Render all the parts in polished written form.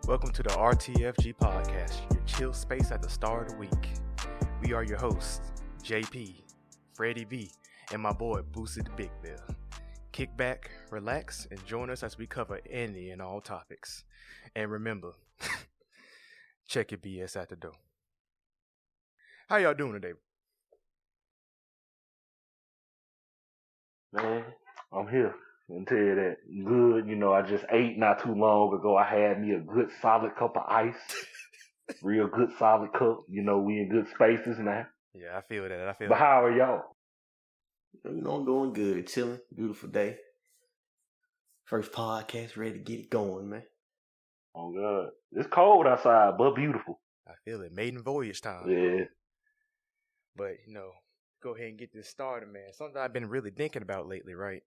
Welcome to the RTFG Podcast, your chill space at the start of the week. We are your hosts, JP, Freddie B, and my boy, Boosie the Big Bill. Kick back, relax, and join us as we cover any and all topics. And remember, check your BS at the door. How y'all doing today? Man, I'm here. I can tell you that. Good. I just ate not too long ago. I had me a good solid cup of ice. Real good solid cup. We in good spaces now. Yeah, I feel that. But how are y'all? I'm doing good. Chilling. Beautiful day. First podcast, ready to get it going, man. Oh, God. It's cold outside, but beautiful. I feel it. Maiden voyage time. Yeah. But, go ahead and get this started, man. Something I've been really thinking about lately, right?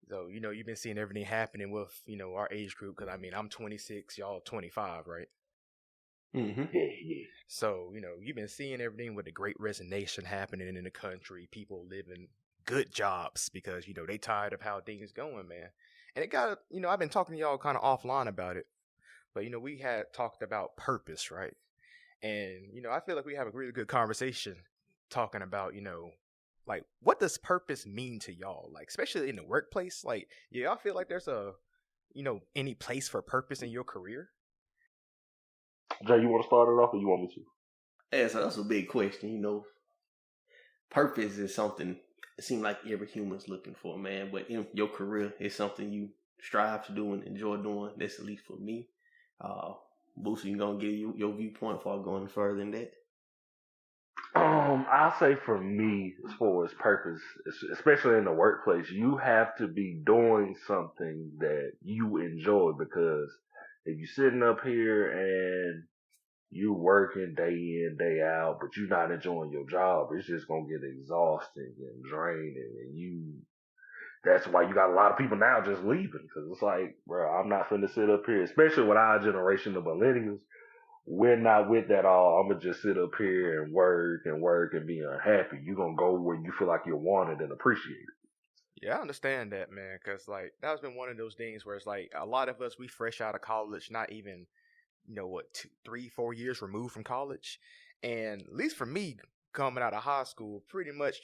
So, you've been seeing everything happening with, our age group. Because, I'm 26, y'all 25, right? Mm-hmm. Yeah. So, you've been seeing everything with the great resignation happening in the country. People living good jobs because, they tired of how things going, man. And it got, I've been talking to y'all kind of offline about it. But, we had talked about purpose, right? And, I feel like we have a really good conversation talking about, like, what does purpose mean to y'all? Like, especially in the workplace, like, y'all feel like there's any place for purpose in your career? Jay, you want to start it off or you want me to? Yeah, so that's a big question, Purpose is something it seems like every human's looking for, man. But in your career, it's something you strive to do and enjoy doing. That's at least for me. Boosie, you gonna give you your viewpoint before going further than that? I'll say for me, as far as purpose, especially in the workplace, you have to be doing something that you enjoy, because if you're sitting up here and you working day in, day out, but you're not enjoying your job, it's just going to get exhausting and draining. And that's why you got a lot of people now just leaving, because it's like, bro, I'm not finna sit up here, especially with our generation, the millennials. We're not with that all. I'm going to just sit up here and work and be unhappy. You're going to go where you feel like you're wanted and appreciated. Yeah, I understand that, man, because, like, that's been one of those things where it's like a lot of us, we fresh out of college, not even, 3, 4 years removed from college. And at least for me, coming out of high school, pretty much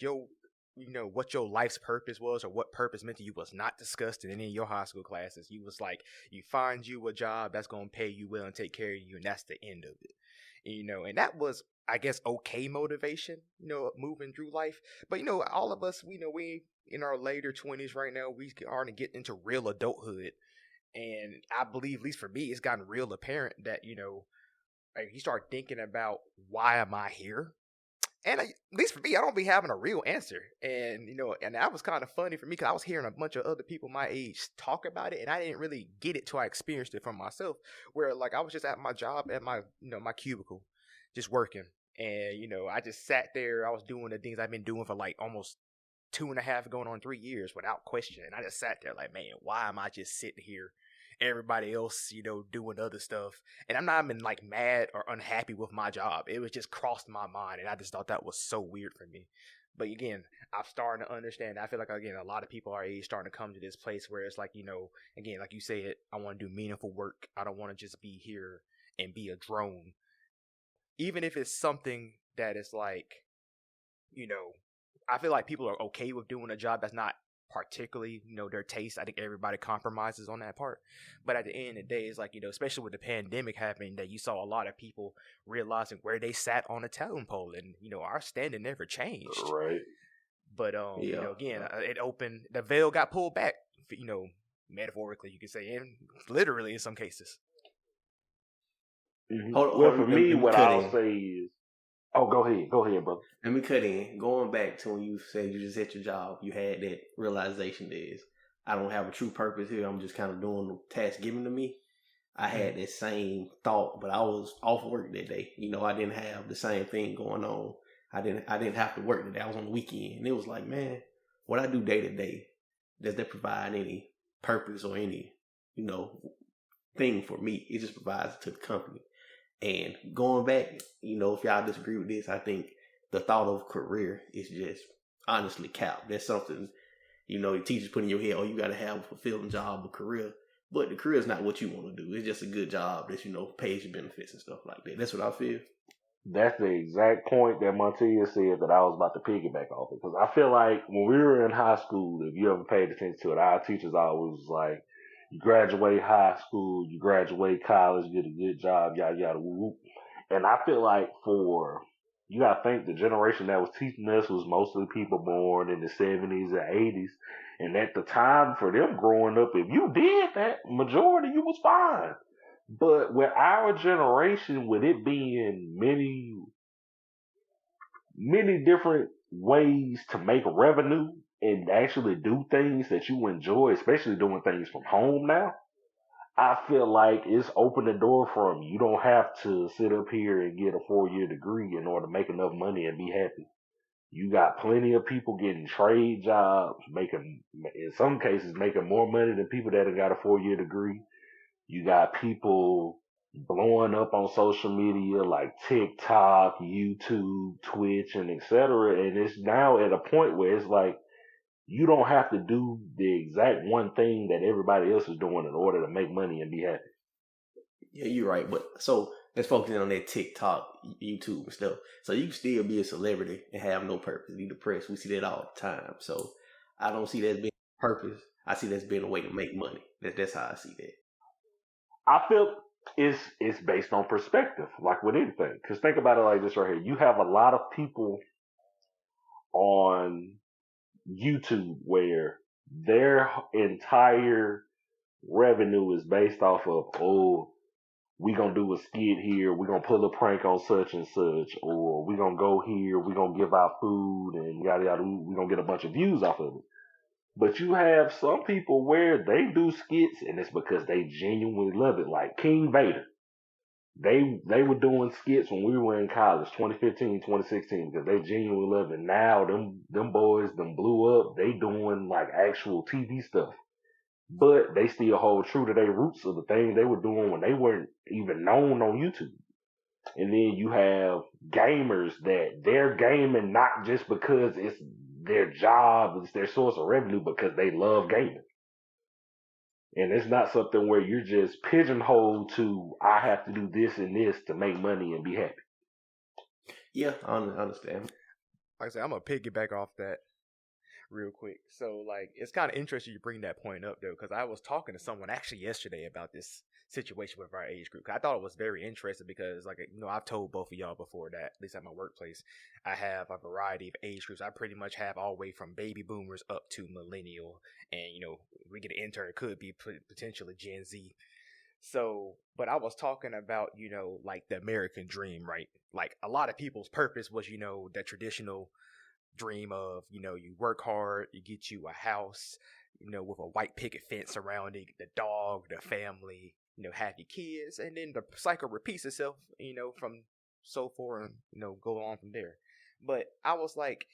what your life's purpose was or what purpose meant to you was not discussed in any of your high school classes. You was like, you find you a job that's going to pay you well and take care of you, and that's the end of it. And that was, I guess, okay motivation, moving through life. But, all of us, we in our later 20s right now, we are to get into real adulthood. And I believe, at least for me, it's gotten real apparent that, like, you start thinking about, why am I here? And at least for me, I don't be having a real answer. And, and that was kind of funny for me because I was hearing a bunch of other people my age talk about it. And I didn't really get it till I experienced it for myself, where, like, I was just at my job, at my, my cubicle, just working. And, I just sat there. I was doing the things I've been doing for like almost 2.5 going on 3 years without question. And I just sat there like, man, why am I just sitting here? Everybody else, doing other stuff. And I'm not even like mad or unhappy with my job. It was just crossed my mind. And I just thought that was so weird for me. But again, I'm starting to understand. I feel like, again, a lot of people our age starting to come to this place where it's like, again, like you said, I want to do meaningful work. I don't want to just be here and be a drone. Even if it's something that is like, I feel like people are okay with doing a job that's not particularly, their taste. I think everybody compromises on that part. But at the end of the day, it's like, especially with the pandemic happening, that you saw a lot of people realizing where they sat on a totem pole, and, our standing never changed. Right. But, again, it opened, the veil got pulled back, metaphorically, you could say, and literally in some cases. Mm-hmm. For me, what I'll say is, oh, go ahead, brother. Let me cut in. Going back to when you said you just at your job, you had that realization that is, I don't have a true purpose here. I'm just kind of doing the task given to me. I had that same thought, but I was off work that day. I didn't have the same thing going on. I didn't have to work that day. I was on the weekend, and it was like, man, what I do day to day, does that provide any purpose or any, thing for me? It just provides it to the company. And going back, if y'all disagree with this, I think the thought of career is just honestly cap. That's something, the teachers put in your head, oh, you got to have a fulfilling job, a career. But the career is not what you want to do. It's just a good job that, pays your benefits and stuff like that. That's what I feel. That's the exact point that Montilla said that I was about to piggyback off of. Because I feel like when we were in high school, if you ever paid attention to it, our teachers always was like, you graduate high school, you graduate college, get a good job, yada, yada, whoop, whoop. And I feel like you gotta think the generation that was teaching us was mostly people born in the 70s and 80s. And at the time for them growing up, if you did that, majority you was fine. But with our generation, with it being many, many different ways to make revenue and actually do things that you enjoy, especially doing things from home now, I feel like it's opened the door for them. You don't have to sit up here and get a 4-year degree in order to make enough money and be happy. You got plenty of people getting trade jobs, in some cases, making more money than people that have got a 4-year degree. You got people blowing up on social media like TikTok, YouTube, Twitch, and etc. And it's now at a point where it's like, you don't have to do the exact one thing that everybody else is doing in order to make money and be happy. Yeah, you're right. But so let's focus in on that TikTok, YouTube and stuff. So you can still be a celebrity and have no purpose, be depressed. We see that all the time. So I don't see that as being purpose. I see that as being a way to make money. That's how I see that. I feel it's based on perspective, like with anything. Because think about it like this right here. You have a lot of people on YouTube where their entire revenue is based off of, we gonna do a skit here, we gonna pull a prank on such and such, or we gonna go here, we gonna give out food and yada yada, we gonna get a bunch of views off of it. But you have some people where they do skits and it's because they genuinely love it, like King Vader. They were doing skits when we were in college, 2015, 2016, because they genuinely love it. Now them boys blew up. They doing like actual TV stuff, but they still hold true to their roots of the things they were doing when they weren't even known on YouTube. And then you have gamers that they're gaming not just because it's their job, it's their source of revenue, because they love gaming. And it's not something where you're just pigeonholed to, I have to do this and this to make money and be happy. Yeah, I understand. Like I said, I'm going to piggyback off that real quick. So, like, it's kind of interesting you bring that point up, though, because I was talking to someone actually yesterday about this situation with our age group. I thought it was very interesting because, like, I've told both of y'all before that, at least at my workplace, I have a variety of age groups. I pretty much have all the way from baby boomers up to millennial. And, we get an intern, it could be potentially Gen Z. So, but I was talking about, like the American dream, right? Like a lot of people's purpose was, the traditional dream of, you work hard, you get you a house, with a white picket fence surrounding the dog, the family, have your kids, and then the cycle repeats itself, from so forth and, go on from there. But I was like,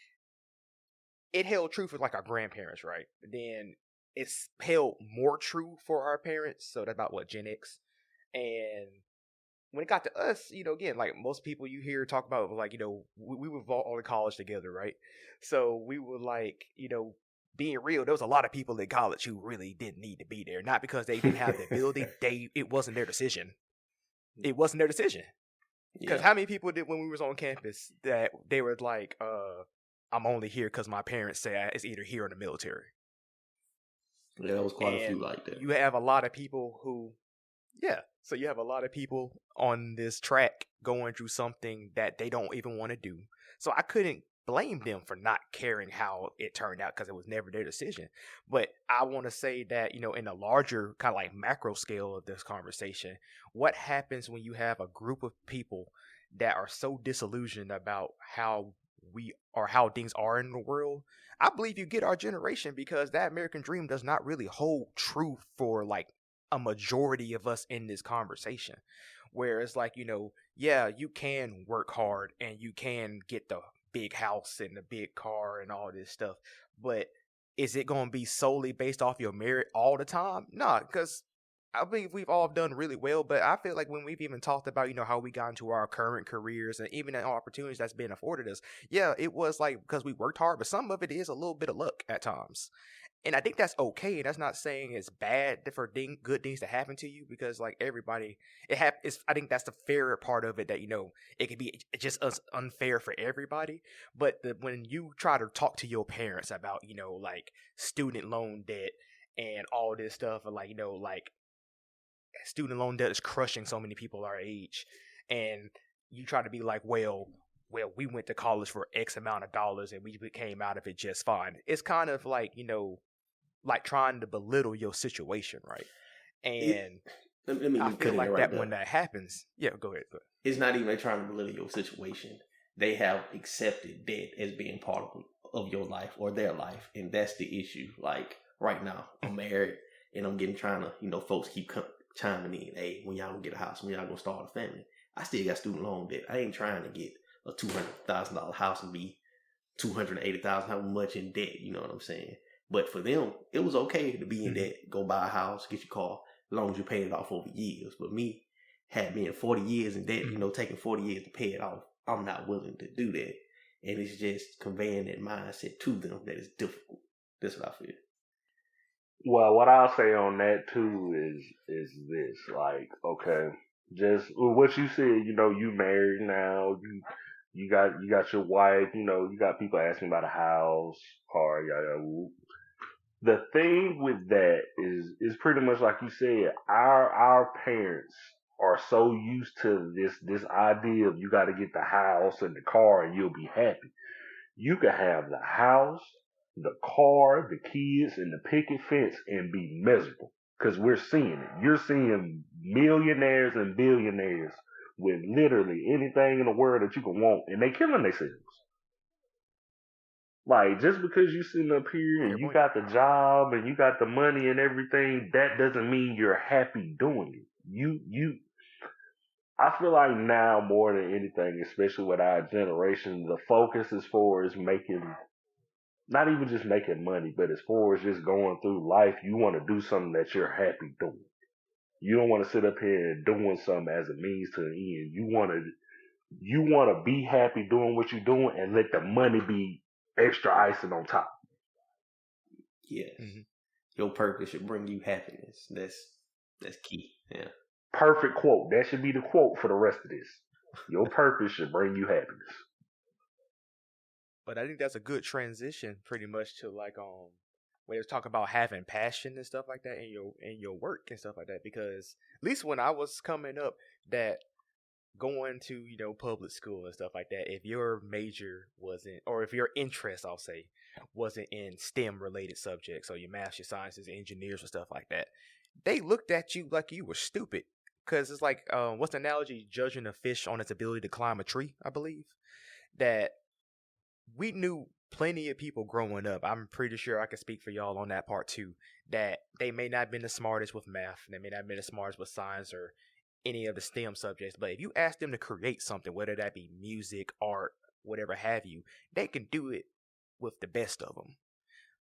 it held true for like our grandparents, right? Then it's held more true for our parents. So that's about what, Gen X. And when it got to us, again, like most people you hear talk about, like, we were all in college together, right? So we were like, being real, there was a lot of people in college who really didn't need to be there. Not because they didn't have the ability, it wasn't their decision. It wasn't their decision. Because how many people did when we was on campus that they were like, I'm only here because my parents say it's either here or the military. Yeah, there was quite a few like that. You have a lot of people who, so you have a lot of people on this track going through something that they don't even want to do. So I couldn't blame them for not caring how it turned out because it was never their decision. But I want to say that, in a larger kind of like macro scale of this conversation, what happens when you have a group of people that are so disillusioned about how things are in the world? I believe you get our generation, because that American dream does not really hold true for like a majority of us in this conversation, where it's like, you can work hard and you can get the big house and the big car and all this stuff, but is it going to be solely based off your merit all the time? No, because I believe we've all done really well, but I feel like when we've even talked about, how we got into our current careers and even the opportunities that's been afforded us, it was like because we worked hard, but some of it is a little bit of luck at times. And I think that's okay. That's not saying it's bad for good things to happen to you, because like everybody, I think that's the fairer part of it, that it can be just as unfair for everybody. But when you try to talk to your parents about like student loan debt and all this stuff, and like student loan debt is crushing so many people our age, and you try to be like, well, we went to college for X amount of dollars and we came out of it just fine. It's kind of like like trying to belittle your situation, right? And let me I feel like that when that happens. Yeah, go ahead. It's not even trying to belittle your situation. They have accepted debt as being part of your life or their life, and that's the issue. Like right now, I'm married and I'm trying to, folks keep chiming in. Hey, when y'all gonna get a house? When y'all gonna start a family? I still got student loan debt. I ain't trying to get a $200,000 house and be $280,000 how much in debt. You know what I'm saying? But for them, it was okay to be in debt, go buy a house, get your car, as long as you paid it off over years. But me, had been 40 years in debt, taking 40 years to pay it off, I'm not willing to do that. And it's just conveying that mindset to them that it's difficult. That's what I feel. Well, what I'll say on that too is this, like, okay, just what you said, you married now, you got your wife, you got people asking about a house, car, yada. The thing with that is pretty much like you said, our parents are so used to this idea of you got to get the house and the car and you'll be happy. You can have the house, the car, the kids, and the picket fence and be miserable, because we're seeing it. You're seeing millionaires and billionaires with literally anything in the world that you can want, and they killing themselves. Like, just because you sitting up here and you got the job and you got the money and everything, that doesn't mean you're happy doing it. I feel like now more than anything, especially with our generation, the focus as far as making, not even just making money, but as far as just going through life, you want to do something that you're happy doing. You don't want to sit up here and doing something as a means to an end. You want to be happy doing what you're doing and let the money be extra icing on top. Yes. Mm-hmm. Your purpose should bring you happiness. That's key. Yeah. Perfect quote. That should be the quote for the rest of this. Your purpose should bring you happiness. But I think that's a good transition pretty much to like when it's talking about having passion and stuff like that in your work and stuff like that, because at least when I was coming up, that going to public school and stuff like that, if your major wasn't, or if your interest, I'll say, wasn't in STEM related subjects, so your math, your sciences, engineers and stuff like that, they looked at you like you were stupid, because it's like what's the analogy, judging a fish on its ability to climb a tree, I believe. That we knew plenty of people growing up, I'm pretty sure I can speak for y'all on that part too, that they may not have been the smartest with math, they may not have been the smartest with science or any of the STEM subjects, but if you ask them to create something, whether that be music, art, whatever have you, they can do it with the best of them.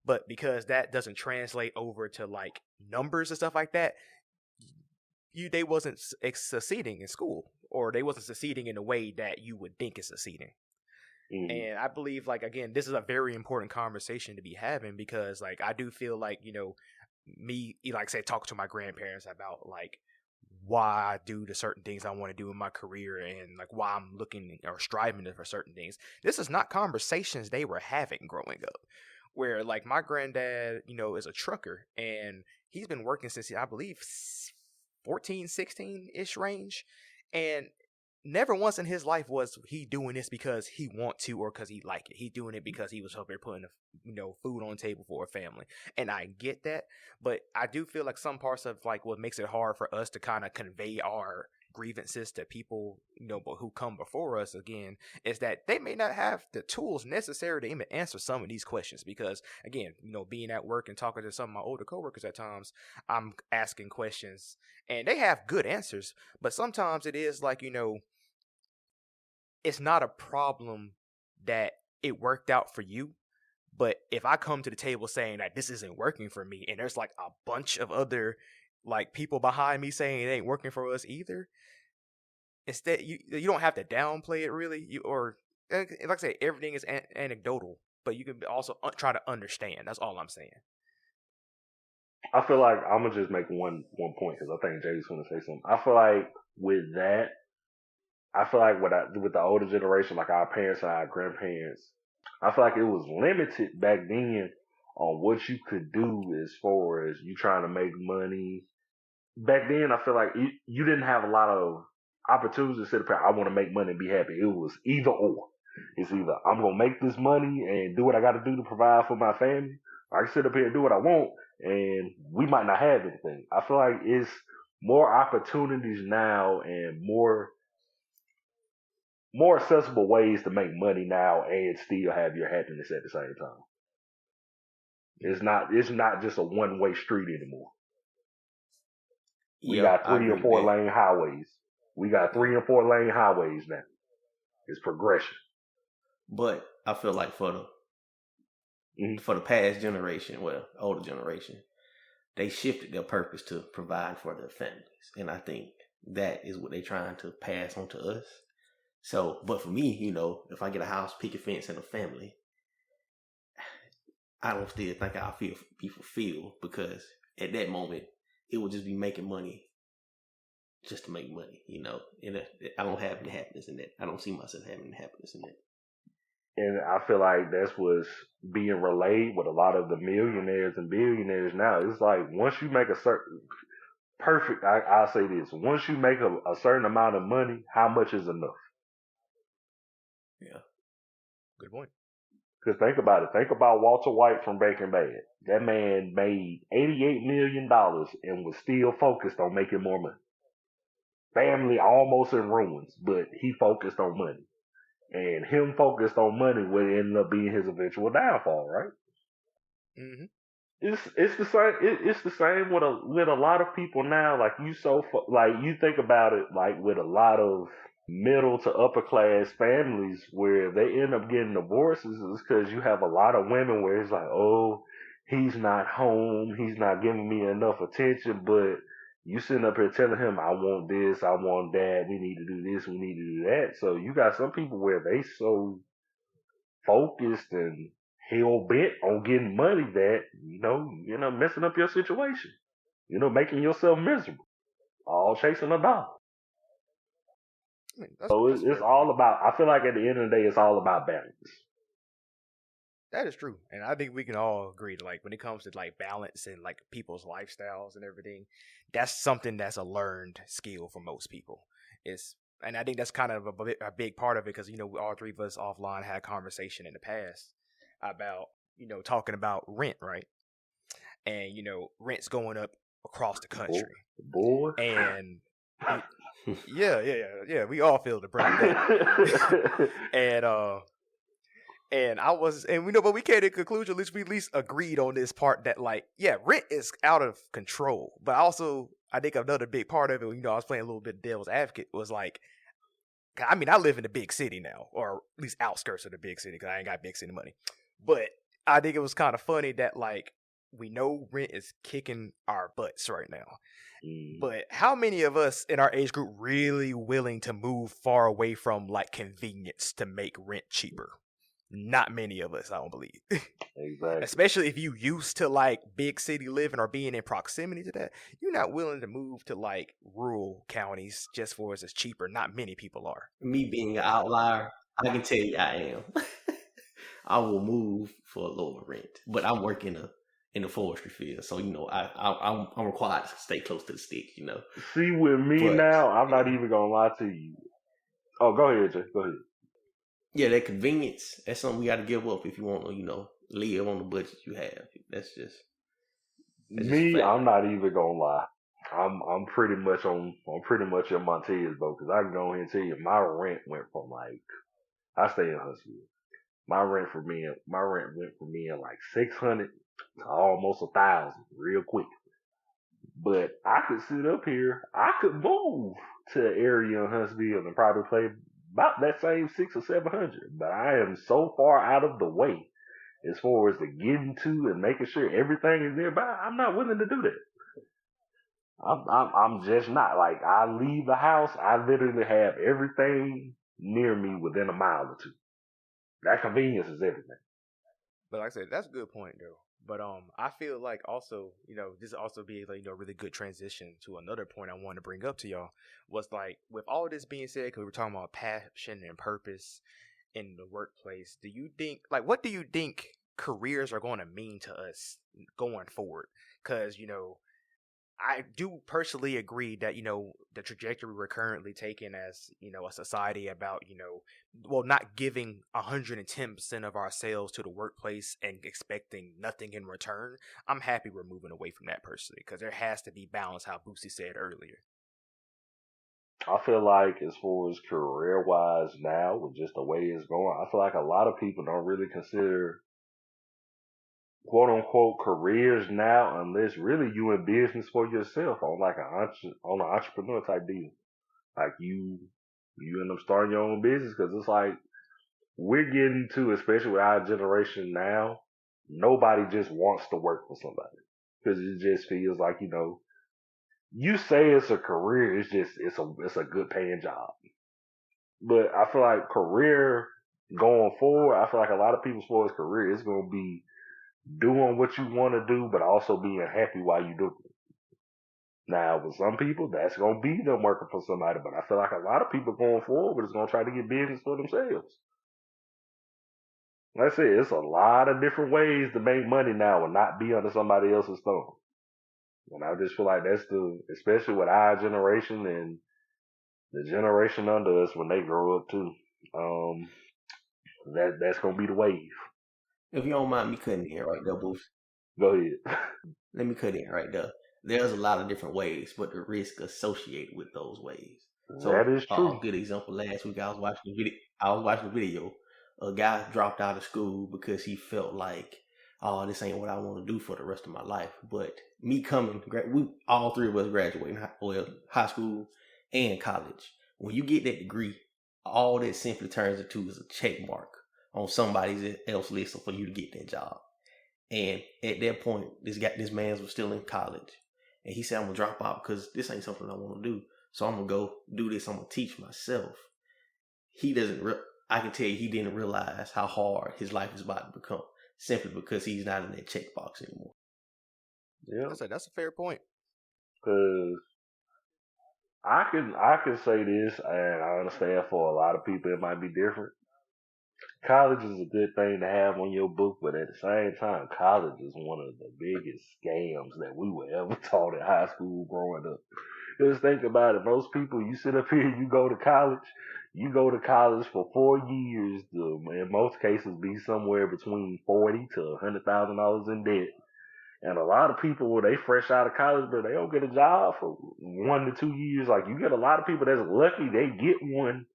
But because that doesn't translate over to like numbers and stuff like that, they wasn't succeeding in school, or they wasn't succeeding in the way that you would think is succeeding. And I believe, like, again, this is a very important conversation to be having, because like I do feel like me, like, say, talk to my grandparents about like why I do the certain things I want to do in my career, and like why I'm looking or striving for certain things. This is not conversations they were having growing up, where like my granddad, is a trucker, and he's been working since I believe 14, 16-ish range, and never once in his life was he doing this because he want to or because he like it. He doing it because he was up there putting food on the table for a family. And I get that, but I do feel like some parts of like what makes it hard for us to kind of convey our grievances to people, who come before us, again, is that they may not have the tools necessary to even answer some of these questions. Because again, being at work and talking to some of my older coworkers at times, I'm asking questions and they have good answers, but sometimes it is like, it's not a problem that it worked out for you. But if I come to the table saying that this isn't working for me, and there's like a bunch of other like people behind me saying it ain't working for us either, instead you don't have to downplay it really. Or like I say, everything is anecdotal, but you can also try to understand. That's all I'm saying. I feel like I'm gonna just make one point because I think Jay's gonna say something. I feel like with that, I feel like with the older generation, like our parents and our grandparents, I feel like it was limited back then on what you could do as far as you trying to make money. Back then, I feel like you didn't have a lot of opportunities to sit up here. I want to make money and be happy. It was either or. It's either I'm gonna make this money and do what I got to do to provide for my family, or I can sit up here and do what I want, and we might not have anything. I feel like it's more opportunities now and more accessible ways to make money now and still have your happiness at the same time. It's not just a one way street anymore. We got 3 or 4 lane highways. We got 3 and 4 lane highways now. It's progression. But I feel like for the past generation, well, older generation, they shifted their purpose to provide for their families. And I think that is what they're trying to pass on to us. So, but for me, if I get a house, picket fence, and a family, I don't still think I'll be fulfilled, because at that moment, it will just be making money just to make money, and I don't have any happiness in that. I don't see myself having any happiness in that. And I feel like that's what's being relayed with a lot of the millionaires and billionaires now. It's like once you make a certain I'll say this: once you make a certain amount of money, how much is enough? Yeah, good point. Because think about it. Think about Walter White from Breaking Bad. That man made $88 million and was still focused on making more money. Family almost in ruins, but he focused on money. And him focused on money would end up being his eventual downfall, right? Mm-hmm. It's the same. It's the same with a lot of people now. Like you think about it, like with a lot of middle to upper class families where they end up getting divorces is because you have a lot of women where it's like, oh, he's not home, he's not giving me enough attention, but you sitting up here telling him, I want this, I want that, we need to do this, we need to do that. So you got some people where they so focused and hell bent on getting money that, messing up your situation, making yourself miserable, all chasing a dollar. So it's all about, I feel like at the end of the day, it's all about balance. That is true. And I think we can all agree to, like, when it comes to like balance and like people's lifestyles and everything, that's something that's a learned skill for most people. And I think that's kind of a big part of it, because, all three of us offline had a conversation in the past about, talking about rent, right? And, rent's going up across the country. Boy. And yeah. We all feel the brunt. But we came to the conclusion, we at least agreed on this part that, like, yeah, rent is out of control. But also, I think another big part of it, I was playing a little bit devil's advocate, was like, I live in a big city now, or at least outskirts of the big city, because I ain't got big city money. But I think it was kind of funny that, like, we know rent is kicking our butts right now. But how many of us in our age group really willing to move far away from, like, convenience to make rent cheaper? Not many of us, I don't believe. Exactly. Especially if you used to, like, big city living or being in proximity to that. You're not willing to move to, like, rural counties just for it's cheaper. Not many people are. Me being an outlier, I can tell you I am. I will move for a lower rent, but I'm working in the forestry field, so I'm required to stay close to the sticks. See, with me now, I'm not even gonna lie to you. Oh, go ahead, Jay. Go ahead. Yeah, that convenience, that's something we got to give up if you want to, live on the budget you have. That's just me. I'm not even gonna lie. I'm pretty much in Montez boat, because I can go ahead and tell you my rent went from, like, I stay in Huntsville. My rent went from me in like 600 to almost 1,000 real quick. But I could sit up here, I could move to an area in Huntsville and probably play about that same 600 or 700. But I am so far out of the way as far as the getting to and making sure everything is nearby. I'm not willing to do that. I'm just not. Like, I leave the house, I literally have everything near me within a mile or two. That convenience is everything. But like I said, that's a good point, though. But I feel like also, this also be like, really good transition to another point I wanted to bring up to y'all was like with all this being said, because we're talking about passion and purpose in the workplace. What do you think careers are going to mean to us going forward? Because I do personally agree that, the trajectory we're currently taking as, a society about, not giving 110% of ourselves to the workplace and expecting nothing in return. I'm happy we're moving away from that personally because there has to be balance, how Boosie said earlier. I feel like as far as career wise now, with just the way it's going, I feel like a lot of people don't really consider quote unquote careers now unless really you in business for yourself on like on an entrepreneur type deal. Like you end up starting your own business because it's like we're getting to, especially with our generation now, nobody just wants to work for somebody because it just feels like, you say it's a career, it's a good paying job. But I feel like career going forward, I feel like a lot of people's for his career is going to be doing what you want to do, but also being happy while you do it. Now, with some people, that's going to be them working for somebody, but I feel like a lot of people going forward is going to try to get business for themselves. Like I said, it's a lot of different ways to make money now and not be under somebody else's thumb. And I just feel like that's especially with our generation and the generation under us when they grow up too. That's gonna be the wave. If you don't mind me cutting in right there, Booth. Go ahead. Let me cut in right there. There's a lot of different ways, but the risk associated with those ways. So that is true. A good example. Last week I was watching a video. A guy dropped out of school because he felt like, oh, this ain't what I want to do for the rest of my life. But me we all three of us graduating high school and college. When you get that degree, all that simply turns into is a check mark on somebody else's list for you to get that job. And at that point, this man was still in college, and he said, "I'm gonna drop out because this ain't something I want to do. So I'm gonna go do this. I'm gonna teach myself." I can tell you, he didn't realize how hard his life is about to become simply because he's not in that checkbox anymore. Yeah, that's a fair point. Because I can say this, and I understand for a lot of people it might be different. College is a good thing to have on your book, but at the same time, college is one of the biggest scams that we were ever taught in high school growing up. Just think about it. Most people, you sit up here, you go to college for 4 years to, in most cases, be somewhere between $40,000 to $100,000 in debt. And a lot of people, when they fresh out of college, but they don't get a job for 1 to 2 years. Like, you get a lot of people that's lucky, they get one.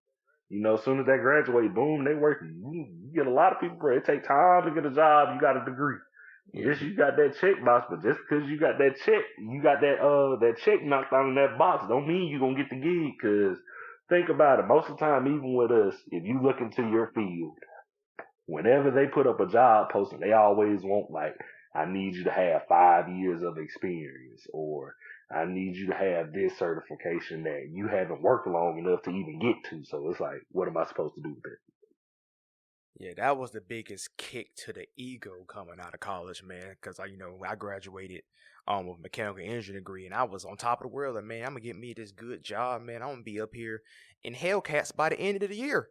As soon as they graduate, boom, they working. You get a lot of people, bro, it take time to get a job, you got a degree. Yes, you got that check box, but just because you got that check, you got that check knocked out in that box, don't mean you're going to get the gig. Because think about it, most of the time, even with us, if you look into your field, whenever they put up a job posting, they always want, like, I need you to have 5 years of experience, or I need you to have this certification that you haven't worked long enough to even get to. So it's like, what am I supposed to do with it? Yeah, that was the biggest kick to the ego coming out of college, man. Because I graduated with a mechanical engineering degree, and I was on top of the world. And man, I'm gonna get me this good job, man. I'm gonna be up here in Hellcats by the end of the year.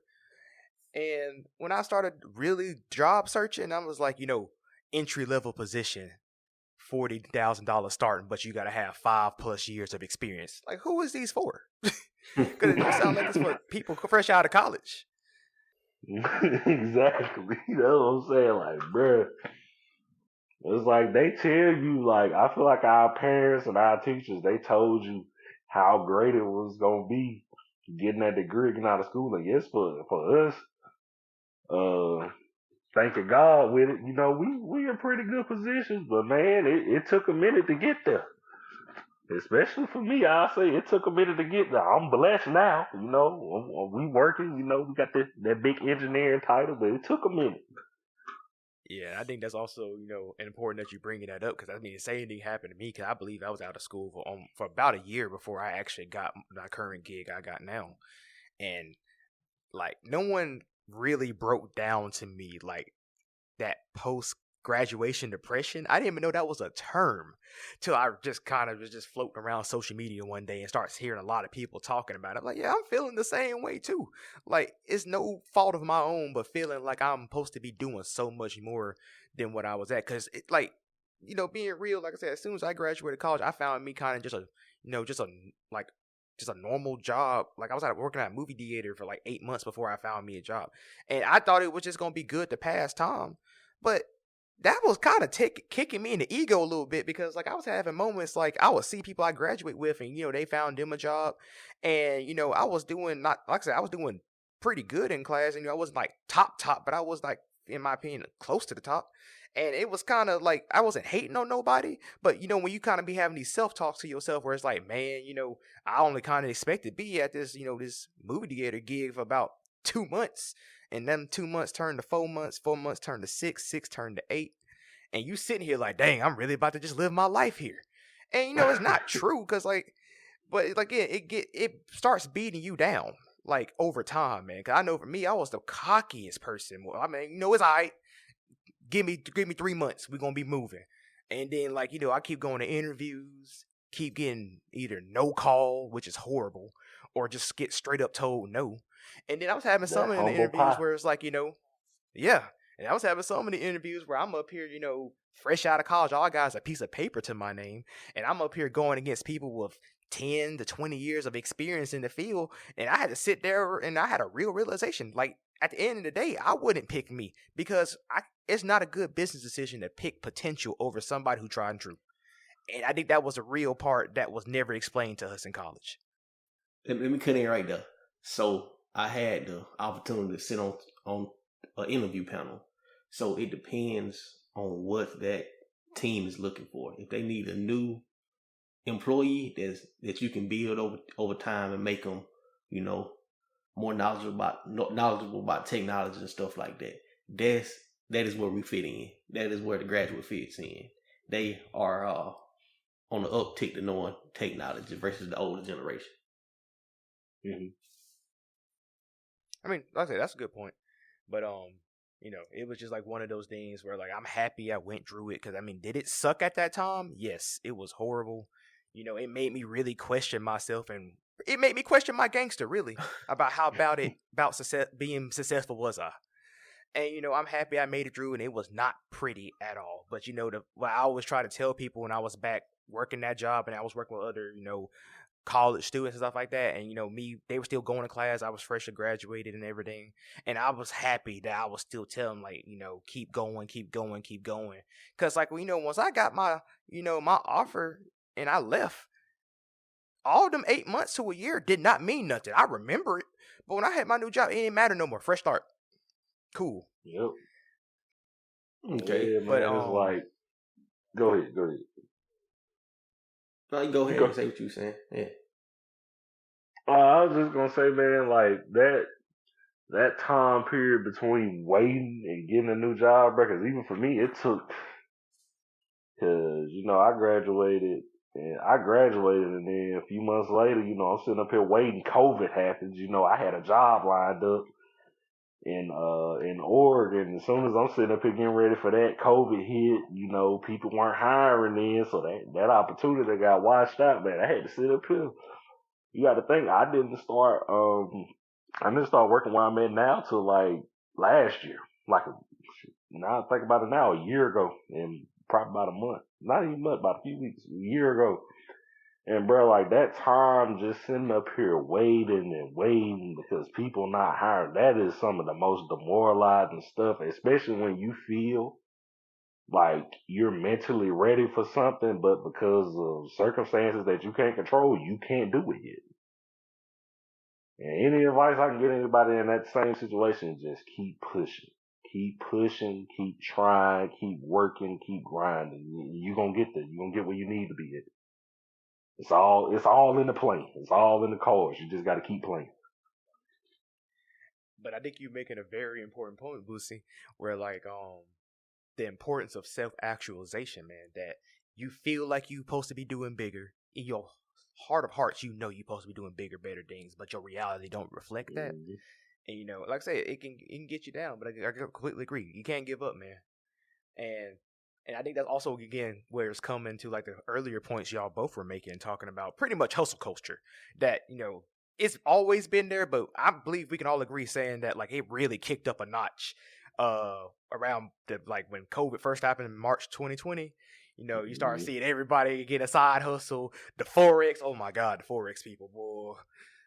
And when I started really job searching, I was like, entry level position, $40,000 starting, but you gotta have 5+ years of experience. Like, who is these for? Because it don't sound like it's for people fresh out of college. Exactly. That's what I'm saying. Like, bruh, it's like they tell you, like, I feel like our parents and our teachers, they told you how great it was gonna be getting that degree, getting out of school. And yes, for us, thanking God with it, we in pretty good positions, but man, it took a minute to get there. Especially for me, I'll say it took a minute to get there. I'm blessed now, we working, we got that big engineering title, but it took a minute. Yeah, I think that's also, important that you bringing that up, because the same thing happened to me, because I believe I was out of school for about a year before I actually got my current gig I got now. And like, no one really broke down to me like that post graduation depression. I didn't even know that was a term till I just kind of was just floating around social media one day and starts hearing a lot of people talking about it. I'm like, yeah, I'm feeling the same way too. Like, it's no fault of my own, but feeling like I'm supposed to be doing so much more than what I was at. Cause it, like, being real, like I said, as soon as I graduated college, I found me kind of just a normal job. Like, I was working at a movie theater for like 8 months before I found me a job. And I thought it was just going to be good to pass time. But that was kind of kicking me in the ego a little bit, because like I was having moments like I would see people I graduate with and, they found them a job. And, I was doing I was doing pretty good in class. And, I wasn't like top, but I was like, in my opinion, close to the top. And it was kind of like, I wasn't hating on nobody, but when you kind of be having these self-talks to yourself where it's like, man, I only kind of expected to be at this, this movie theater gig for about 2 months. And then 2 months turned to 4 months, 4 months turned to 6, 6 turned to 8. And you sitting here like, dang, I'm really about to just live my life here. And, it's not true, because it starts beating you down, like, over time, man. Because I know for me, I was the cockiest person. Well, I mean, it's all right. Give me 3 months. We're going to be moving. And then, I keep going to interviews, keep getting either no call, which is horrible, or just get straight up told no. And then I was having some of the interviews where it's like, yeah. And I was having so many interviews where I'm up here, fresh out of college. All I got is a piece of paper to my name. And I'm up here going against people with 10 to 20 years of experience in the field. And I had to sit there and I had a real realization. Like, at the end of the day, I wouldn't pick me, because it's not a good business decision to pick potential over somebody who tried and true. And I think that was a real part that was never explained to us in college. Let me cut in right there. So I had the opportunity to sit on an interview panel. So it depends on what that team is looking for. If they need a new employee that you can build over time and make them, more knowledgeable about technology and stuff like that. That is where we fit in. That is where the graduate fits in. They are on the uptick to knowing technology versus the older generation. Mm-hmm. I mean, like I said, that's a good point. But it was just like one of those things where, like, I'm happy I went through it, because I mean, did it suck at that time? Yes, it was horrible. It made me really question myself, and it made me question my gangster, really, about how about being successful was I. And, I'm happy I made it through, and it was not pretty at all. But, what I always try to tell people when I was back working that job and I was working with other, college students and stuff like that. And, they were still going to class. I was freshly graduated and everything. And I was happy that I was still telling, like, keep going, keep going, keep going. Because, like, once I got my, my offer and I left, all them 8 months to a year did not mean nothing. I remember it. But when I had my new job, it didn't matter no more. Fresh start. Cool. Yep. Okay. Yeah, man, But it's like, go ahead. No, you go ahead and say what you saying. Yeah. I was just gonna say, man, like that time period between waiting and getting a new job, because even for me, it took, because I graduated, and then a few months later, I'm sitting up here waiting. COVID happens. I had a job lined up in Oregon. As soon as I'm sitting up here getting ready for that, COVID hit. People weren't hiring then, so that opportunity got washed out, man. I had to sit up here. You got to think, I didn't start working where I'm at now till like last year. Now I think about it now, a year ago, and probably about a month, not even much, about a few weeks, a year ago. And bro, like, that time just sitting up here waiting because people not hiring, that is some of the most demoralizing stuff, especially when you feel like you're mentally ready for something, but because of circumstances that you can't control, you can't do it yet. And any advice I can get anybody in that same situation is just keep pushing. Keep pushing, keep trying, keep working, keep grinding. You're going to get there. You're going to get where you need to be at. It's all in the plan. It's all in the cards. You just got to keep playing. But I think you're making a very important point, Boosie, where, like, the importance of self-actualization, man, that you feel like you're supposed to be doing bigger. In your heart of hearts, you're supposed to be doing bigger, better things, but your reality don't reflect that. Mm-hmm. And, like I said, it can get you down, but I completely agree. You can't give up, man. And I think that's also, again, where it's coming to like the earlier points y'all both were making, talking about pretty much hustle culture. That, it's always been there, but I believe we can all agree saying that like it really kicked up a notch around when COVID first happened in March 2020. You start seeing everybody get a side hustle. The Forex, oh my God, the Forex people, boy.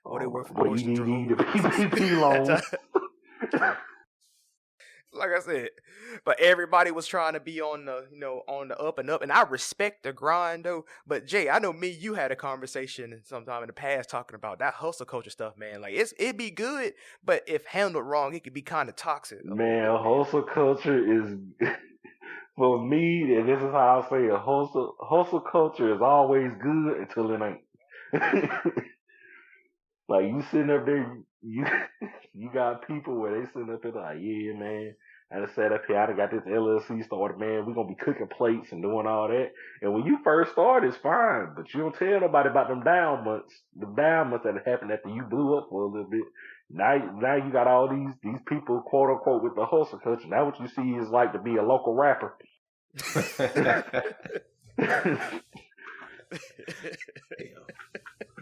What they work for boys and drugs. Like I said, but everybody was trying to be on the, on the up and up, and I respect the grind though. But Jay, I know you had a conversation sometime in the past talking about that hustle culture stuff, man. Like it'd be good, but if handled wrong, it could be kind of toxic. Man, hustle culture is for me, and this is how I say it. Hustle culture is always good until it ain't. Like you sitting up there, you got people where they sitting up there like, yeah, man, I just sat up here, I done got this LLC started, man, we gonna be cooking plates and doing all that. And when you first start, it's fine, but you don't tell nobody about them down months that happened after you blew up for a little bit. Now you got all these people, quote unquote, with the hustle culture. Now what you see is like to be a local rapper.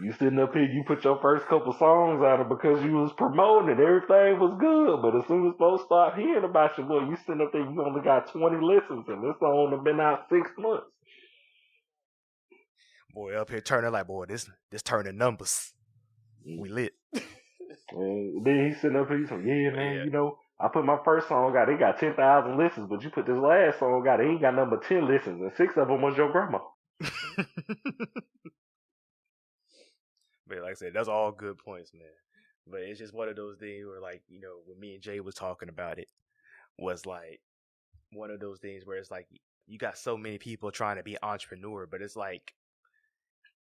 You sitting up here, you put your first couple songs out because you was promoting it. Everything was good. But as soon as folks start hearing about you, boy, you sitting up there, you only got 20 listens, and this song have been out 6 months. Boy, up here turning like, boy, this turning numbers. We lit. And then he's sitting up here, he's like, yeah, man, I put my first song out, it got 10,000 listens, but you put this last song out, it ain't got number 10 listens, and 6 of them was your grandma. But like I said, that's all good points, man. But it's just one of those things where, like, when me and Jay was talking about it, was like one of those things where it's like you got so many people trying to be an entrepreneur, but it's like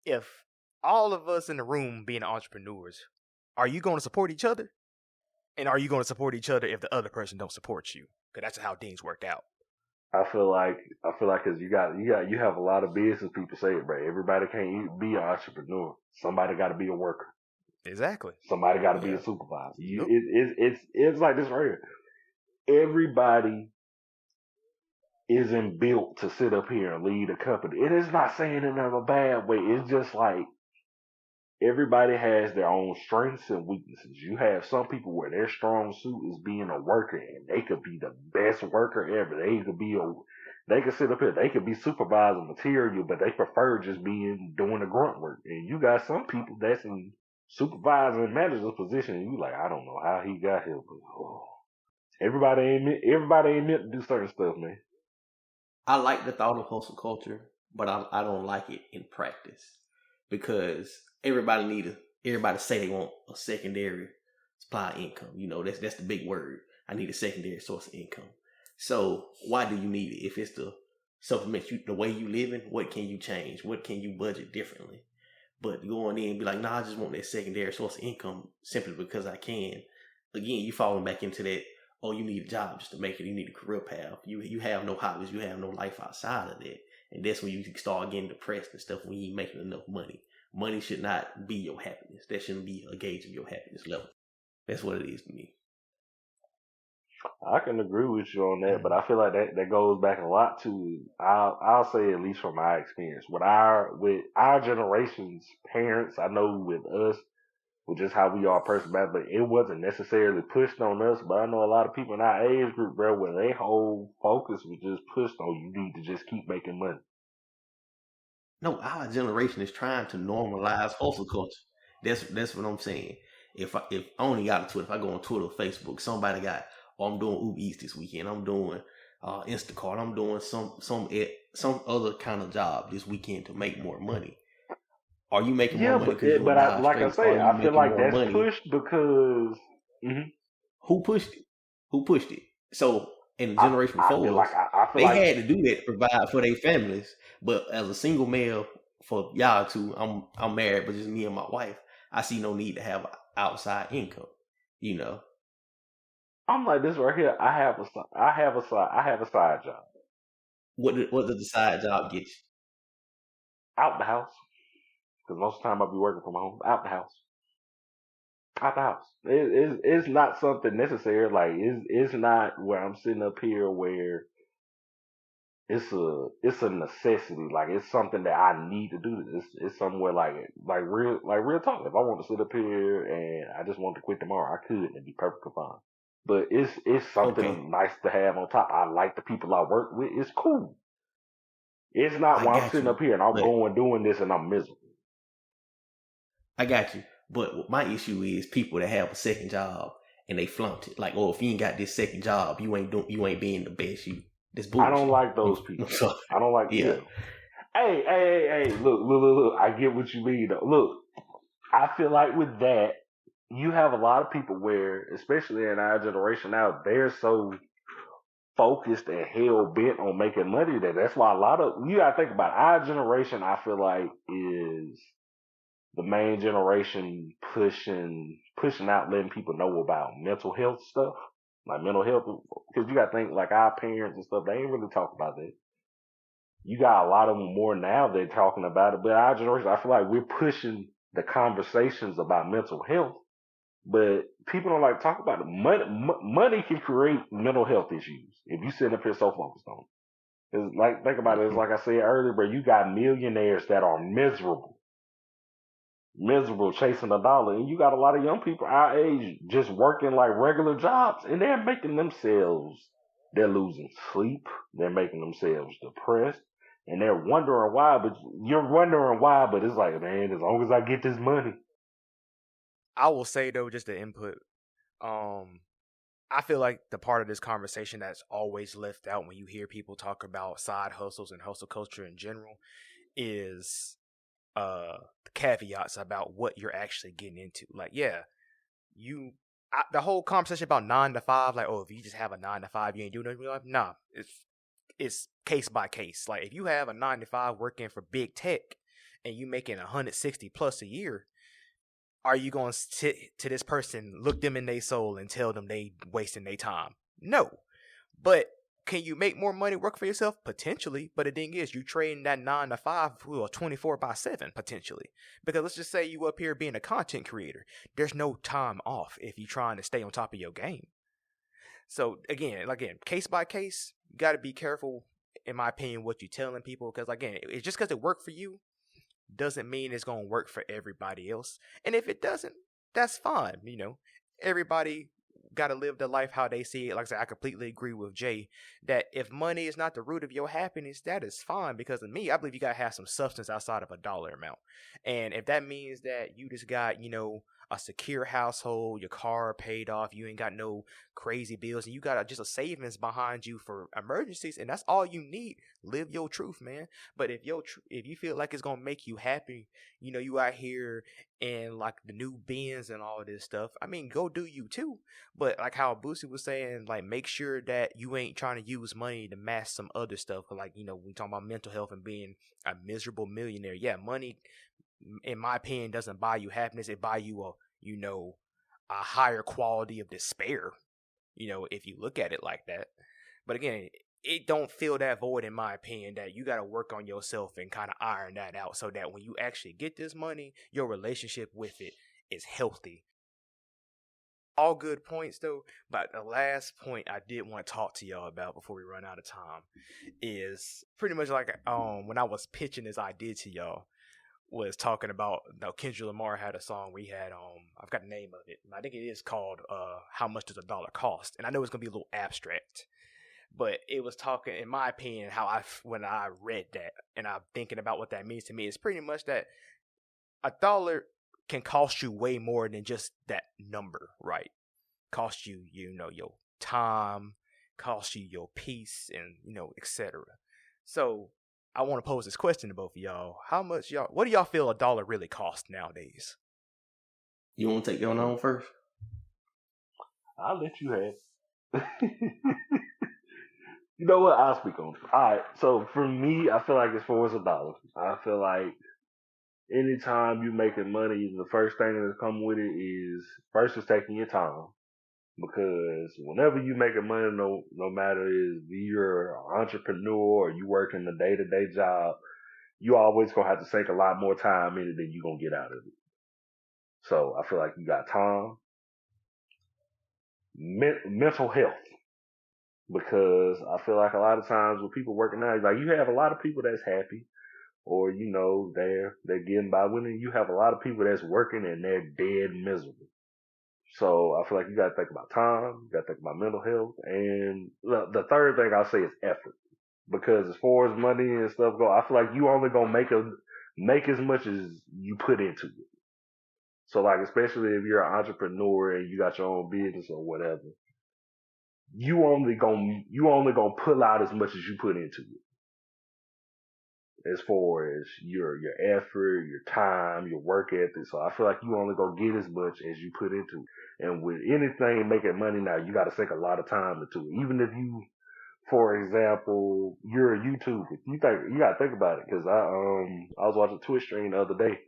if all of us in the room being entrepreneurs, are you going to support each other? And are you going to support each other if the other person don't support you? Because that's how things work out. I feel like because you have a lot of business people say it, bro. Everybody can't be an entrepreneur. Somebody got to be a worker. Exactly. Somebody got to be a supervisor. It's like this right here. Everybody isn't built to sit up here and lead a company. It is not saying it in a bad way. It's just like everybody has their own strengths and weaknesses. You have some people where their strong suit is being a worker, and they could be the best worker ever. They could sit up here, they could be supervising material, but they prefer just doing the grunt work. And you got some people that's in supervisor and manager position, and you like, I don't know how he got here, but everybody ain't meant to do certain stuff, man. I like the thought of hustle culture, but I don't like it in practice because everybody say they want a secondary supply of income. That's the big word. I need a secondary source of income. So why do you need it? If it's to supplement the way you living, what can you change? What can you budget differently? But going in and be like, I just want that secondary source of income simply because I can. Again, you falling back into that, you need a job just to make it. You need a career path. You have no hobbies. You have no life outside of that. And that's when you start getting depressed and stuff when you ain't making enough money. Money should not be your happiness. That shouldn't be a gauge of your happiness level. That's what it is to me. I can agree with you on that, but I feel like that goes back a lot to, I'll say at least from my experience with our generation's parents. I know with us, with just how we are personally, but it wasn't necessarily pushed on us. But I know a lot of people in our age group, bro, where their whole focus was just pushed on you need to just keep making money. No, our generation is trying to normalize hustle culture. That's what I'm saying. If I only got a Twitter, if I go on Twitter or Facebook, somebody got, I'm doing Uber Eats this weekend. I'm doing Instacart. I'm doing some other kind of job this weekend to make more money. Are you making more money? I feel like that's pushed because who pushed it? So in the generation before us, they had to do that to provide for their families. But as a single male, for y'all two, I'm married, but just me and my wife. I see no need to have outside income. I'm like this right here. I have a side job. What does the side job get you? Out the house. Because most of the time I'll be working from home. Out the house. It's not something necessary. Like it's not where I'm sitting up here where it's a necessity. Like it's something that I need to do. It's somewhere like real talk. If I want to sit up here and I just want to quit tomorrow, I could and be perfectly fine. But it's Okay, something nice to have on top. I like the people I work with. It's cool. It's not I while I'm got sitting you, up here and I'm but going doing this and I'm miserable. I got you. But my issue is people that have a second job and they flunked it. Like, oh, if you ain't got this second job, you ain't being the best you. This I don't bullshit. like those I'm people. sorry. I don't like Yeah. yeah. Hey, look. I get what you mean though. Look, I feel like with that, you have a lot of people where, especially in our generation now, they're so focused and hell bent on making money that's why a lot of, you gotta think about it, our generation, I feel like is the main generation pushing out, letting people know about mental health stuff, like mental health, because you gotta think like our parents and stuff, they ain't really talk about that. You got a lot of them more now, they're talking about it, but our generation, I feel like we're pushing the conversations about mental health, but people don't like to talk about it. Money can create mental health issues if you sit up here so focused on it. It's like, think about it. It's like I said earlier, bro. You got millionaires that are miserable chasing a dollar, and you got a lot of young people our age just working like regular jobs, and they're making themselves. They're losing sleep. They're making themselves depressed, and they're wondering why. But you're wondering why. But it's like, man, as long as I get this money. I will say though, just the input. I feel like the part of this conversation that's always left out when you hear people talk about side hustles and hustle culture in general is the caveats about what you're actually getting into. Like, yeah, the whole conversation about 9 to 5, like, oh, if you just have a 9 to 5, you ain't doing nothing in your life. Nah, it's case by case. Like, if you have a 9 to 5 working for big tech and you making 160 plus a year, are you going to sit to this person, look them in their soul, and tell them they wasting their time? No. But can you make more money work for yourself? Potentially. But the thing is, you trading that 9 to 5 for a 24/7 potentially. Because let's just say you up here being a content creator. There's no time off if you're trying to stay on top of your game. So again, case by case, you got to be careful, in my opinion, what you're telling people. Because again, it's just because it worked for you doesn't mean it's going to work for everybody else. And if it doesn't, that's fine. Everybody got to live their life how they see it. Like I said, I completely agree with Jay that if money is not the root of your happiness, that is fine. Because of me, I believe you got to have some substance outside of a dollar amount. And if that means that you just got, a secure household, your car paid off, you ain't got no crazy bills, and you got just a savings behind you for emergencies, and that's all you need. Live your truth, man. But if you feel like it's gonna make you happy, you out here and like the new Benz and all of this stuff. I mean, go do you too. But like how Boosie was saying, like make sure that you ain't trying to use money to mask some other stuff. Like we talking about mental health and being a miserable millionaire. Yeah, money, in my opinion, doesn't buy you happiness. It buy you a higher quality of despair, if you look at it like that. But again, it don't fill that void, in my opinion, that you got to work on yourself and kind of iron that out so that when you actually get this money, your relationship with it is healthy. All good points though, but the last point I did want to talk to y'all about before we run out of time is pretty much like when I was pitching this idea to y'all, was talking about, Kendrick Lamar had a song we had, I've got the name of it. I think it is called How Much Does a Dollar Cost? And I know it's going to be a little abstract, but it was talking, in my opinion, when I read that and I'm thinking about what that means to me, it's pretty much that a dollar can cost you way more than just that number, right? Cost you, your time, cost you your peace, and, etc. So I want to pose this question to both of y'all. What do y'all feel a dollar really costs nowadays? You want to take your own first? I'll let you have. You know what? I'll speak on it. All right. So for me, I feel like it's for a dollar. I feel like anytime you making money, the first thing that come with it is first is taking your time. Because whenever you making money, no matter if you're an entrepreneur or you working a day-to-day job, you always gonna have to sink a lot more time in it than you gonna get out of it. So I feel like you got time, mental health. because I feel like a lot of times with people working out, like you have a lot of people that's happy, or you know they're getting by. When you have a lot of people that's working and they're dead miserable. So I feel like you got to think about time, you got to think about mental health, and the third thing I'll say is effort. Because as far as money and stuff go, I feel like you only gonna make as much as you put into it. So like, especially if you're an entrepreneur and you got your own business or whatever, you only gonna pull out as much as you put into it. As far as your effort, your time, your work ethic. So I feel like you only gonna get as much as you put into it. And with anything making money now, you gotta take a lot of time into it. Even if you, for example, you're a YouTuber, you gotta think about it. Cause I was watching Twitch stream the other day.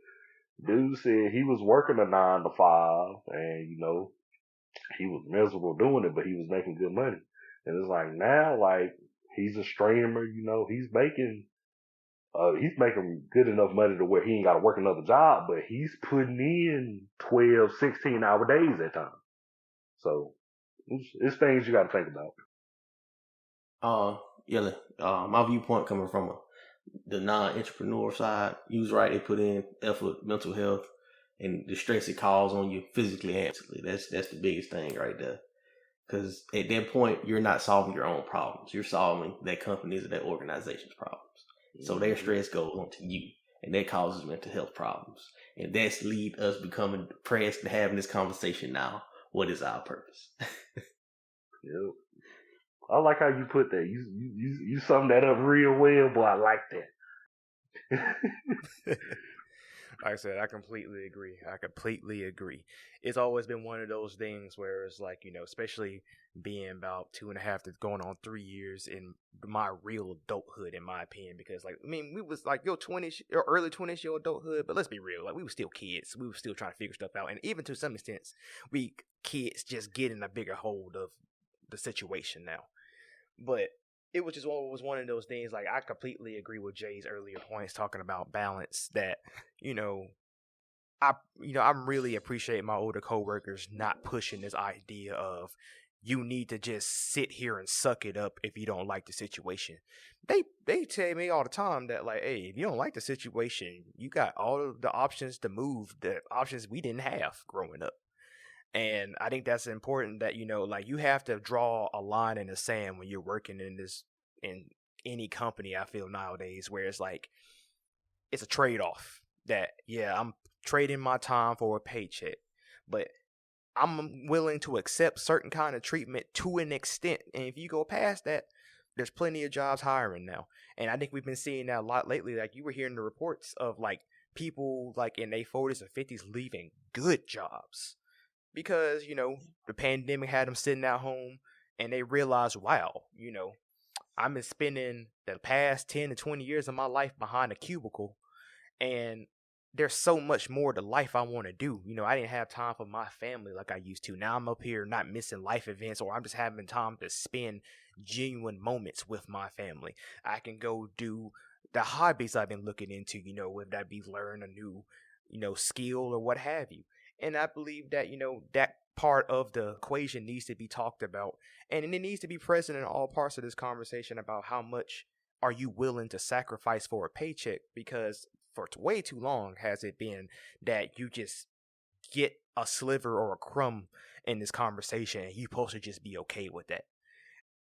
Dude said he was working a 9 to 5 and you know, he was miserable doing it, but he was making good money. And it's like now, like he's a streamer, you know, he's making good enough money to where he ain't got to work another job, but he's putting in 12, 16-hour days at times. So it's things you got to think about. Yeah, my viewpoint coming from the non-entrepreneur side, you was right. They put in effort, mental health, and the stress it causes on you physically and mentally. That's the biggest thing right there. Because at that point, you're not solving your own problems. You're solving that company's or that organization's problems. So their stress goes onto you, and that causes mental health problems. And that's lead us becoming depressed and having this conversation now. What is our purpose? Yep. I like how you put that. You summed that up real well, boy. I like that. Like I said, I completely agree. It's always been one of those things where it's like, you know, especially being about 2.5 to going on 3 years in my real adulthood, in my opinion, because like, I mean, we was like your 20s, your early 20s, your adulthood, but let's be real, like we were still kids. We were still trying to figure stuff out. And even to some extent, we kids just getting a bigger hold of the situation now. But it was one of those things. Like I completely agree with Jay's earlier points talking about balance. That I'm really appreciate my older coworkers not pushing this idea of you need to just sit here and suck it up if you don't like the situation. They tell me all the time that like, hey, if you don't like the situation, you got all of the options to move, the options we didn't have growing up. And I think that's important that, like you have to draw a line in the sand when you're working in any company, I feel nowadays, where it's like, it's a trade-off that, yeah, I'm trading my time for a paycheck, but I'm willing to accept certain kind of treatment to an extent. And if you go past that, there's plenty of jobs hiring now. And I think we've been seeing that a lot lately. Like you were hearing the reports of like people like in their 40s and 50s leaving good jobs. Because, the pandemic had them sitting at home and they realized, wow, I've been spending the past 10 to 20 years of my life behind a cubicle and there's so much more to life I want to do. I didn't have time for my family like I used to. Now I'm up here not missing life events, or I'm just having time to spend genuine moments with my family. I can go do the hobbies I've been looking into, whether that be learn a new, skill or what have you. And I believe that, that part of the equation needs to be talked about. And it needs to be present in all parts of this conversation about how much are you willing to sacrifice for a paycheck? Because for way too long has it been that you just get a sliver or a crumb in this conversation and you're supposed to just be okay with that.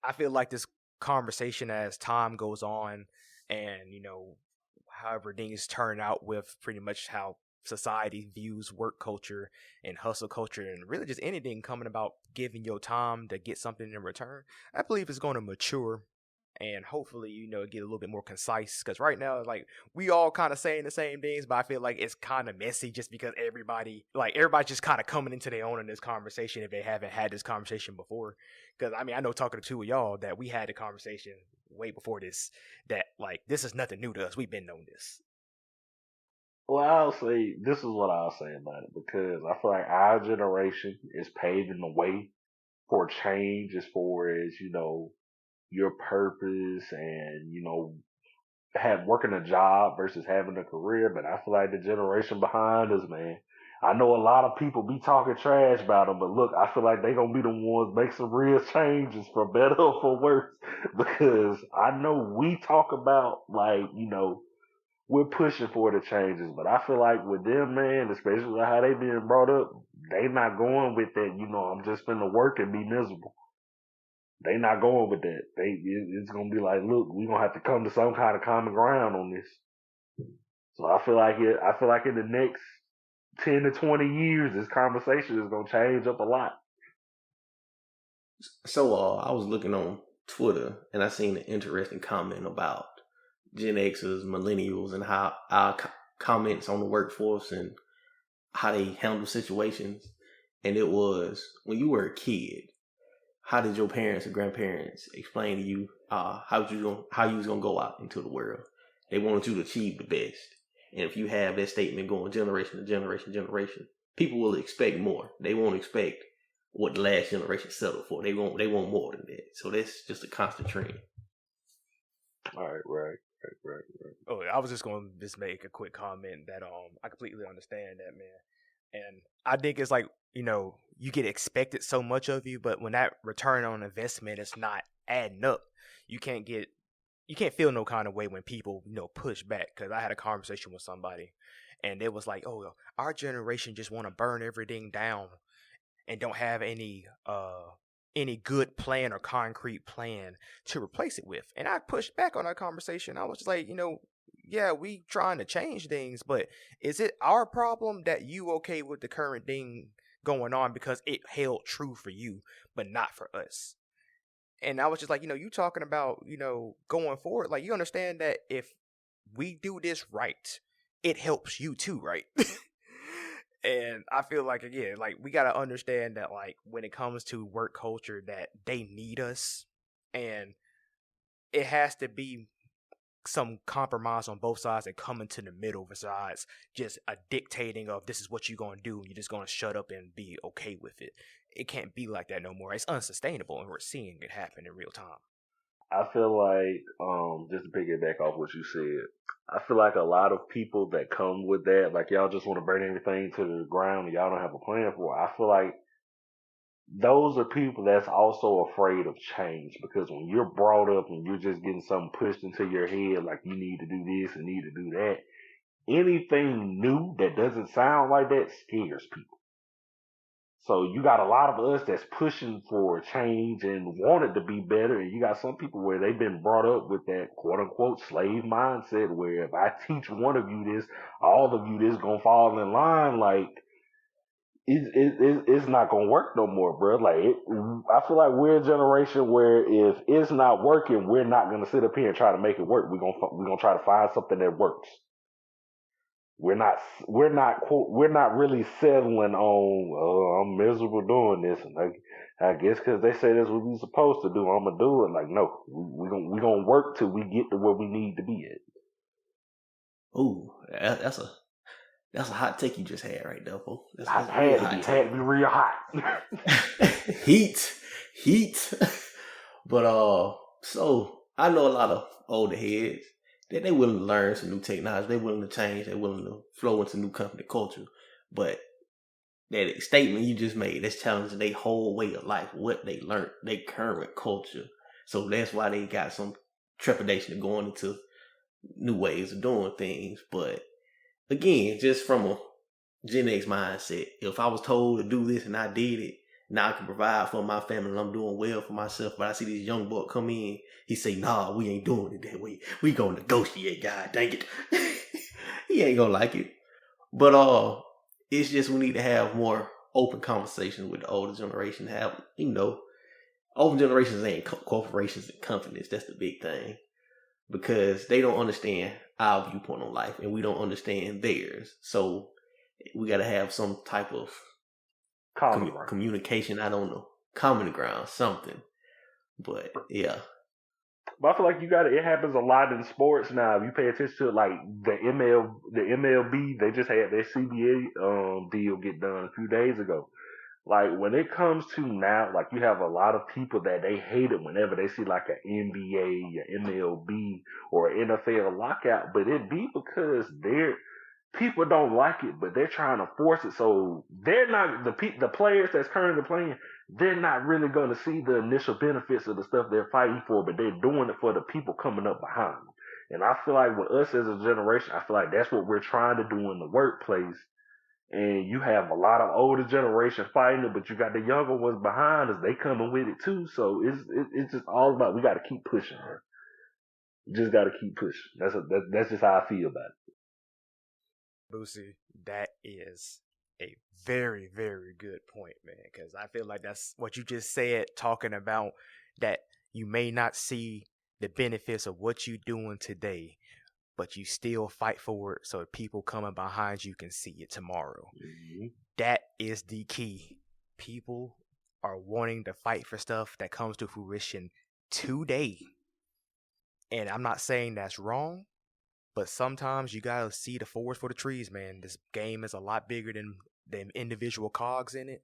I feel like this conversation, as time goes on and, however things turn out with pretty much how society views work culture and hustle culture and really just anything coming about giving your time to get something in return, I believe it's going to mature and hopefully, get a little bit more concise. Because right now, like, we all kind of saying the same things, but I feel like it's kind of messy just because everybody's just kind of coming into their own in this conversation if they haven't had this conversation before. Because, I mean, I know talking to two of y'all that we had a conversation way before this, that, like, this is nothing new to us. We've been knowing this. Well, I'll say, this is what I'll say about it, because I feel like our generation is paving the way for change as far as, your purpose and, have working a job versus having a career. But I feel like the generation behind us, man, I know a lot of people be talking trash about them, but look, I feel like they gonna be the ones make some real changes for better or for worse. Because I know we talk about like, we're pushing for the changes, but I feel like with them, man, especially how they being brought up, they not going with that. I'm just finna work and be miserable. They not going with that. It's gonna be like, look, we gonna have to come to some kind of common ground on this. So I feel like in the next 10 to 20 years, this conversation is going to change up a lot. So I was looking on Twitter and I seen an interesting comment about Gen Xers, millennials, and how our comments on the workforce and how they handle situations. And it was, when you were a kid, how did your parents or grandparents explain to you how you was going to go out into the world? They wanted you to achieve the best. And if you have that statement going generation to generation, people will expect more. They won't expect what the last generation settled for. They want more than that. So that's just a constant trend. All right. Oh, I was just going to make a quick comment that I completely understand that, man. And I think it's like, you get expected so much of you, but when that return on investment is not adding up, you can't feel no kind of way when people, push back. Because I had a conversation with somebody, and it was like, oh, our generation just want to burn everything down and don't have any good plan or concrete plan to replace it with. And I pushed back on that conversation. I was just like, yeah, we trying to change things, but is it our problem that you okay with the current thing going on because it held true for you, but not for us? And I was just like, you talking about, going forward, like, you understand that if we do this right, it helps you too, right? And I feel like, again, like, we got to understand that, like, when it comes to work culture, that they need us, and it has to be some compromise on both sides and coming to the middle besides just a dictating of this is what you're going to do and you're just going to shut up and be okay with it. It can't be like that no more. It's unsustainable, and we're seeing it happen in real time. I feel like, just to piggyback off what you said, I feel like a lot of people that come with that, like y'all just want to burn everything to the ground and y'all don't have a plan for it. I feel like those are people that's also afraid of change, because when you're brought up and you're just getting something pushed into your head, like you need to do this and need to do that, anything new that doesn't sound like that scares people. So you got a lot of us that's pushing for change and want it to be better. And you got some people where they've been brought up with that quote unquote slave mindset where if I teach one of you this, all of you this gonna fall in line. Like, it's not gonna work no more, bro. Like, I feel like we're a generation where if it's not working, we're not gonna sit up here and try to make it work. We're gonna try to find something that works. We're not really settling on, oh, I'm miserable doing this, and I guess because they say that's what we're supposed to do, I'm gonna do it. Like, no, we gonna work till we get to where we need to be at. Ooh, that's a hot take you just had right there, Bo. That's had to be real hot. heat. But so I know a lot of older heads that they willing to learn some new technology, they willing to change, they willing to flow into new company culture. But that statement you just made, that's challenging their whole way of life, what they learned, their current culture. So that's why they got some trepidation of going into new ways of doing things. But again, just from a Gen X mindset, if I was told to do this and I did it, now I can provide for my family and I'm doing well for myself. But I see this young boy come in, he say, nah, we ain't doing it that way. We gonna negotiate, God dang it. He ain't gonna like it. But it's just we need to have more open conversations with the older generation. Have, open generations ain't corporations and companies. That's the big thing. Because they don't understand our viewpoint on life and we don't understand theirs. So we got to have some type of communication. I don't know. Common ground, something. But yeah. But I feel like it happens a lot in sports now. If you pay attention to it, like the MLB, they just had their CBA deal get done a few days ago. Like, when it comes to now, like, you have a lot of people that they hate it whenever they see like an NBA, an MLB, or an NFL lockout, but it be because people don't like it, but they're trying to force it. So they're not the players that's currently playing. They're not really going to see the initial benefits of the stuff they're fighting for, but they're doing it for the people coming up behind them. And I feel like with us as a generation, I feel like that's what we're trying to do in the workplace. And you have a lot of older generation fighting it, but you got the younger ones behind us. They coming with it too. So it's just all about, we got to keep pushing, man. You just got to keep pushing. That's just how I feel about it. Boosie, that is a very, very good point, man, because I feel like that's what you just said, talking about that you may not see the benefits of what you're doing today, but you still fight for it so people coming behind you can see it tomorrow. Mm-hmm. That is the key. People are wanting to fight for stuff that comes to fruition today. And I'm not saying that's wrong, but sometimes you gotta see the forest for the trees, man. This game is a lot bigger than individual cogs in it.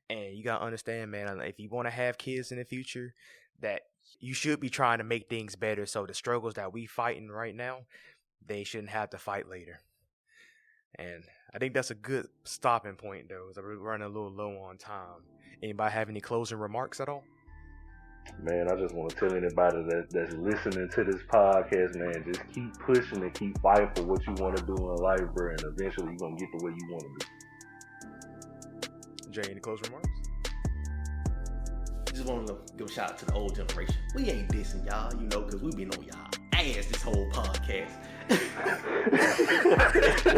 And you gotta understand, man, if you want to have kids in the future, that you should be trying to make things better. So the struggles that we fighting right now, they shouldn't have to fight later. And I think that's a good stopping point, though, as we're running a little low on time. Anybody have any closing remarks at all? Man, I just want to tell anybody that's listening to this podcast, man, just keep pushing and keep fighting for what you want to do in life, bro, and eventually you're going to get to where you want to be. Jay, any closing remarks? Just want to give a shout out to the old generation. We ain't dissing y'all, because we been on y'all ass this whole podcast. We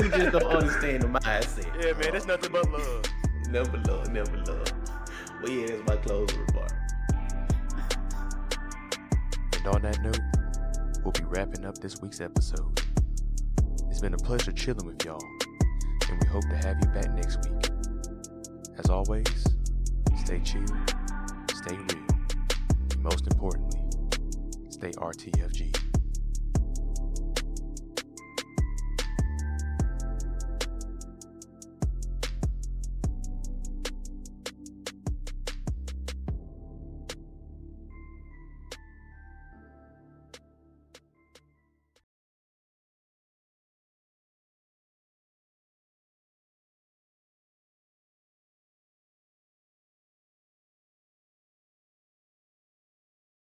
just don't understand the mindset. Yeah, man, that's nothing but love. Never love. But yeah, that's my closing remark. And on that note, we'll be wrapping up this week's episode. It's been a pleasure chilling with y'all, and we hope to have you back next week. As always, stay chill, stay real, and most importantly, stay RTFG.